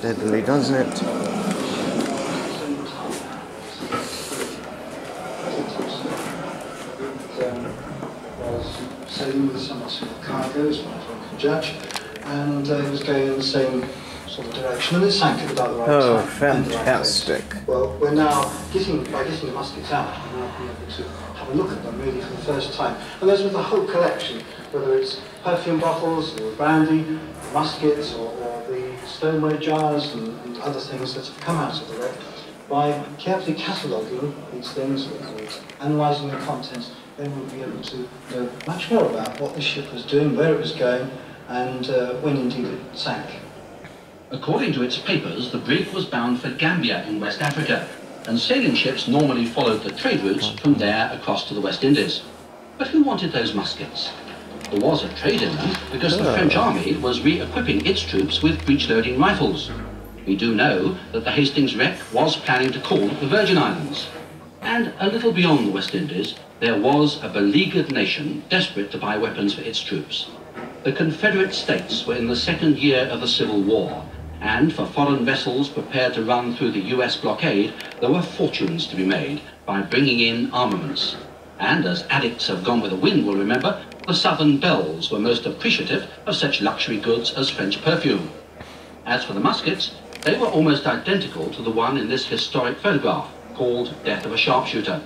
steadily, doesn't it? Was sailing with some sort of cargoes, my drunken judge, and it was going in the same sort of direction, and it sank at about the right time. Oh, fantastic. Well, we're now by getting the muskets out, we're now being able to have a look at them really for the first time. And there's with the whole collection, whether it's perfume bottles, or brandy, muskets, or the stoneware jars and other things that have come out of the wreck. By carefully cataloguing these things, or analysing the contents, then we'll be able to know much more about what the ship was doing, where it was going, and when indeed it sank. According to its papers, the brig was bound for Gambia in West Africa, and sailing ships normally followed the trade routes from there across to the West Indies. But who wanted those muskets? There was a trade in them because the French army was re-equipping its troops with breech-loading rifles. We do know that the Hastings wreck was planning to call at the Virgin Islands. And a little beyond the West Indies, there was a beleaguered nation desperate to buy weapons for its troops. The Confederate States were in the second year of the Civil War, and for foreign vessels prepared to run through the US blockade, there were fortunes to be made by bringing in armaments. And as addicts of Gone with the Wind will remember, the Southern belles were most appreciative of such luxury goods as French perfume. As for the muskets, they were almost identical to the one in this historic photograph, called Death of a Sharpshooter.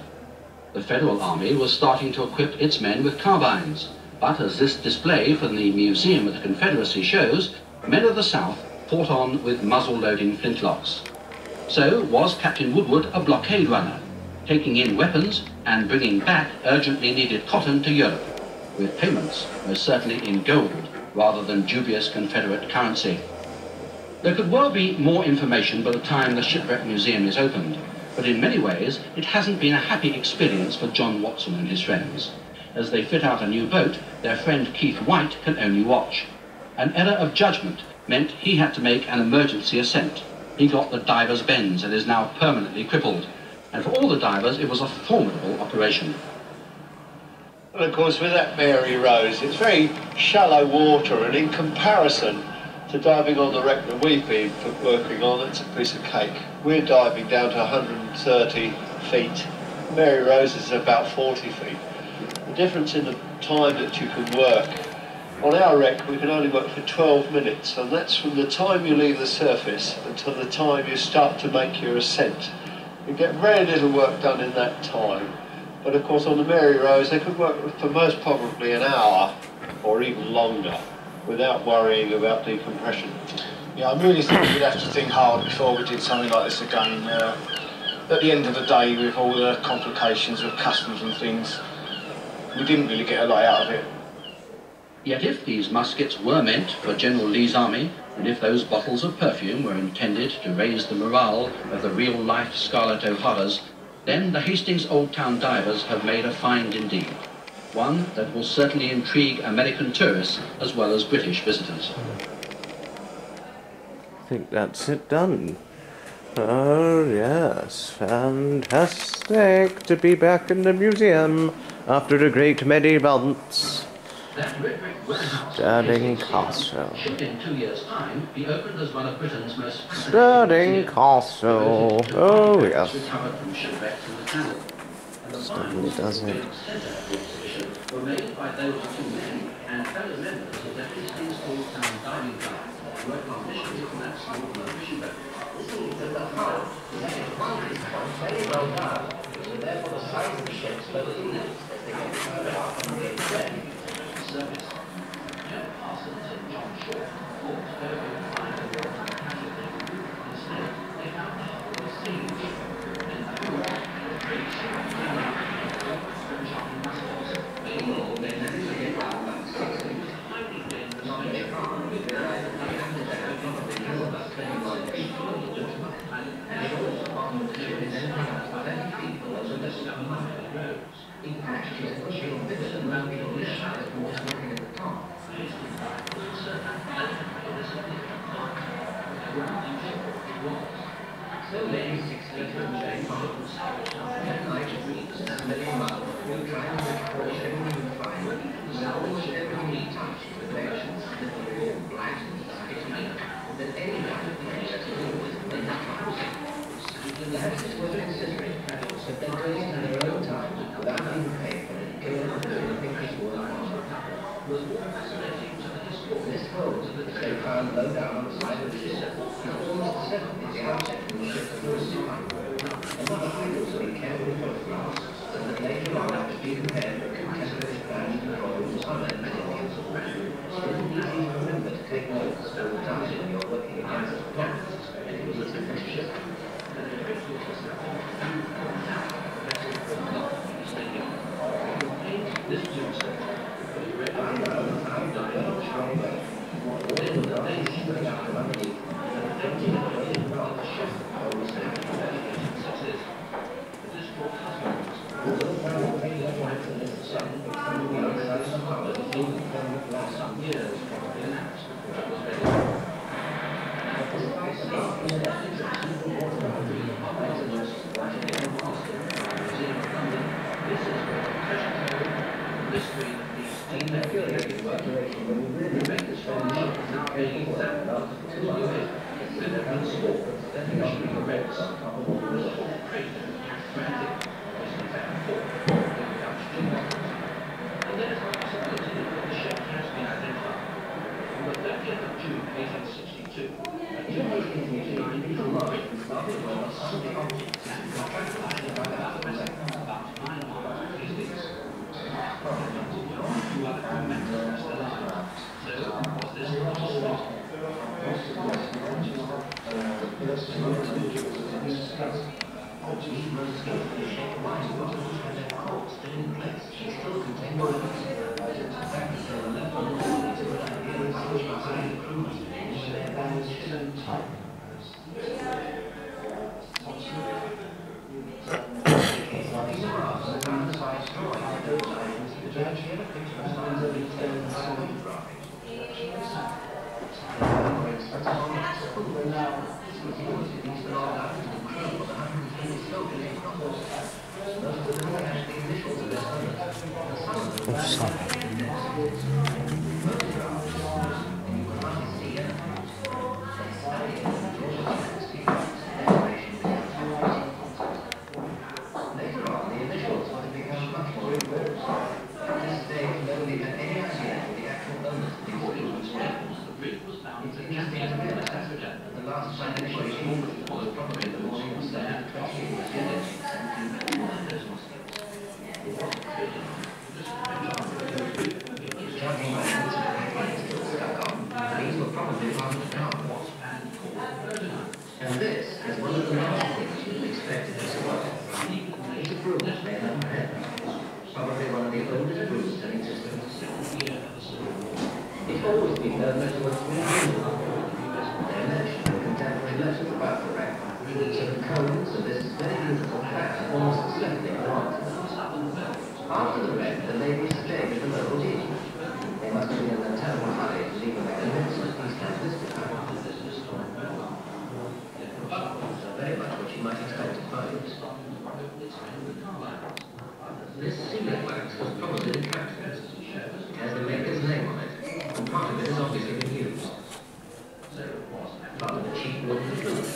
The Federal Army was starting to equip its men with carbines, but as this display from the Museum of the Confederacy shows, men of the South fought on with muzzle-loading flintlocks. So was Captain Woodward a blockade runner, taking in weapons and bringing back urgently needed cotton to Europe, with payments most certainly in gold rather than dubious Confederate currency. There could well be more information by the time the Shipwreck Museum is opened, but in many ways it hasn't been a happy experience for John Watson and his friends. As they fit out a new boat, their friend Keith White can only watch. An error of judgment meant he had to make an emergency ascent. He got the diver's bends and is now permanently crippled. And for all the divers, it was a formidable operation. And of course, with that Mary Rose, it's very shallow water, and in comparison to diving on the wreck that we've been working on, it's a piece of cake. We're diving down to 130 feet. Mary Rose is about 40 feet. The difference in the time that you can work. On our wreck, we can only work for 12 minutes, and that's from the time you leave the surface until the time you start to make your ascent. You get very little work done in that time. But of course, on the Mary Rose, they could work for most probably an hour or even longer without worrying about decompression. Yeah, I really think we'd have to think hard before we did something like this again. At the end of the day, with all the complications with customs and things, we didn't really get a lot out of it. Yet if these muskets were meant for General Lee's army, and if those bottles of perfume were intended to raise the morale of the real-life Scarlett O'Haras, then the Hastings Old Town divers have made a find indeed. One that will certainly intrigue American tourists as well as British visitors. I think that's it done. Oh yes, fantastic to be back in the museum after a great many months. Stirling Castle. In 2 years' time, be opened as one of Britain's most Stirling Castle. Oh yes. Certainly does it. Were made by those two men and fellow members of the Hastings Old Town Diving Club, working on missions on that small fishing boat. Very well done. So therefore the size of the ships lower in it as they get further up and they extend. Service. General Parsons and John Shaw fought over the final war casualty. Instead, they found out what was seen and the whole French army muskets. They never forget highly dangerous they found low down on the side of the ship. Almost certainly the object in the ship's first time. Another items will be carefully photographed, so that later on it will be compared with contemporary plans and drawings on other materials. It isn't easy to remember to take notes all the time when you're working against the clock, and it was a fish. This cigarette wax was probably the captain. It has the maker's name on it, and part of it has obviously been used. Part of the cheap wooden flute.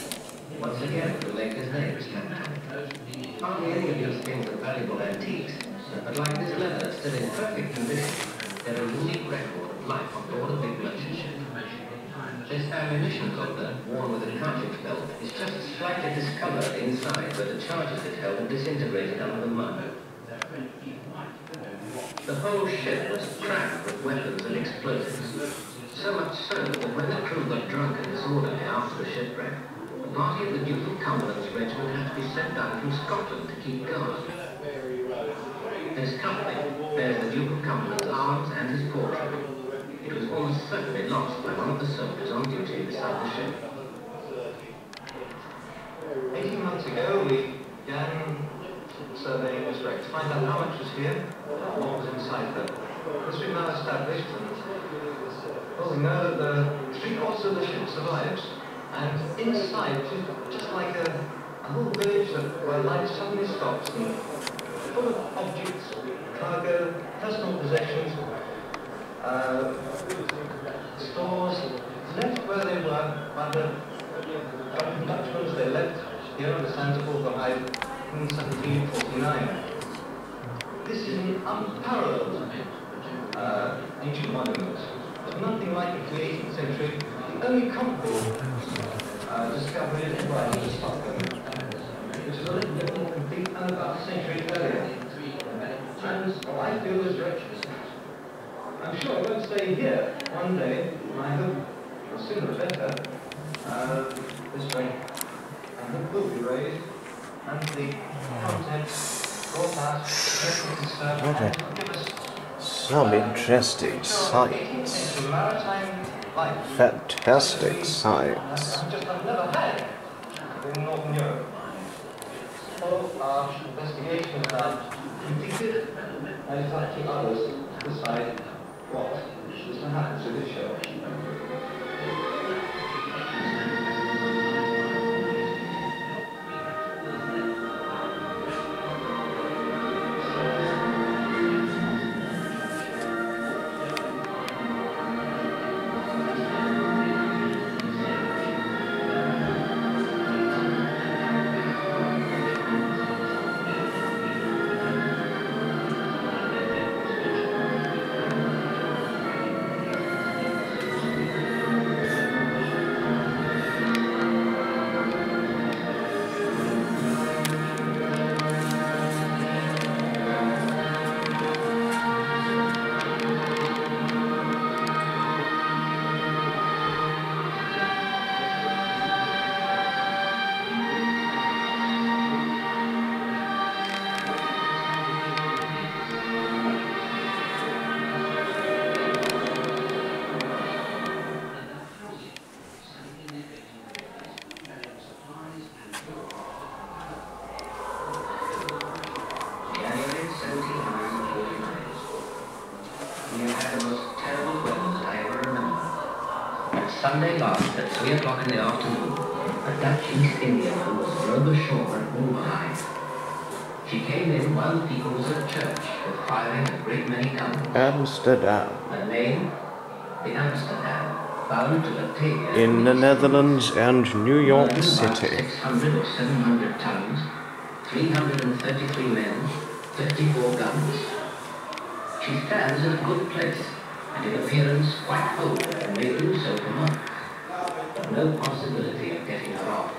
Once again, the maker's name is captain. Hardly any of these things are valuable antiques, but like this leather, still in perfect condition, they're a unique record of life on board a big merchant ship. This ammunition holder, worn with a cartridge belt, is just slightly discolored inside where the charges it held disintegrated under the mud. The whole ship was crammed with weapons and explosives, so much so that when the crew got drunk and disorderly after the shipwreck, a party of the Duke of Cumberland's regiment had to be sent down from Scotland to keep guard. This company bears the Duke of Cumberland's arms and his portrait. It was almost certainly lost by one of the soldiers on duty beside the ship. 18 months ago, we began surveying this wreck to find out how much was here, what was inside her. This we've now established, and well, we know that the 3/4 of the ship survives, and inside, just like a whole village where life suddenly stops, and full of objects, cargo, personal possessions, stores, left where they were by the Dutchman's. They left here on the Sanderford behind in 1749. This is an unparalleled ancient monument. There's nothing like it to the 18th century, only comparable discovery in Stockholm, which is a little bit more complete and about a century earlier. And I feel is rich. I'm sure it won't stay here one day, and I hope, or sooner or better, this drink, I hope, will be raised, and the contents brought out, served, and give us Some interesting sights. Fantastic sights. just I've never had in Northern Europe. All our investigations are completed, and it's up to others to decide what is to happen to this show. Sunday last at 3 o'clock in the afternoon, a Dutch East Indiaman was rowed ashore at Wolverine. She came in while the people was at church, with firing a great many guns. Amsterdam. Her name? The Amsterdam, bound to Batavia. In the Netherlands and New York City. 600 or 700 tons, 333 men, 54 guns. She stands in a good place, and in appearance quite old, and may do so for months, but no possibility of getting her off.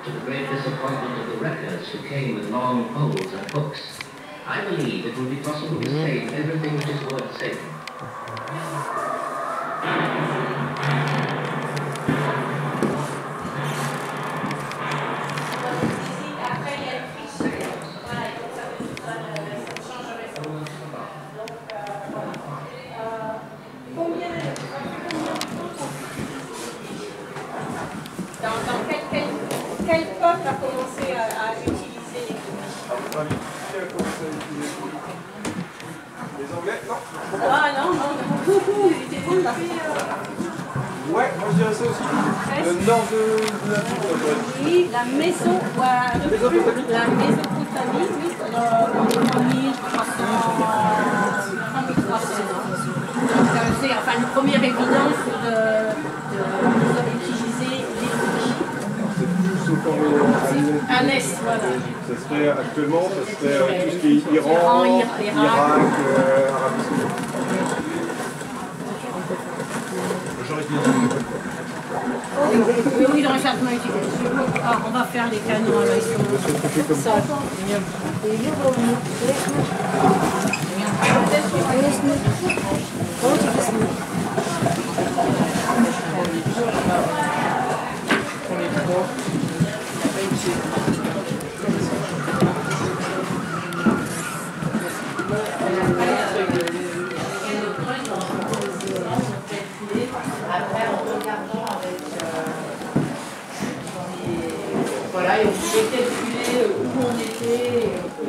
To the great disappointment of the wreckers who came with long poles and hooks, I believe it will be possible to save everything which is worth saving. Quel peuple a commencé à utiliser les cookies? Les Anglais, non? Ah non, ils étaient depuis... Ouais, moi je dirais ça aussi. Le nord de l'Afrique. Oui, la maison, voilà, la Mésopotamie, oui, dans les 1300 ans. Donc c'est enfin une première évidence d'utiliser les cookies. C'est plus au À l'est, voilà. Ça serait actuellement, ça serait tout ce qui est Iran, Irak, Arabie Saoudite. Oui, oui, dans les châtiments utilisés. Ah, on va faire les canons alors, ils sont ça. Voilà, et on pouvait calculer où on était.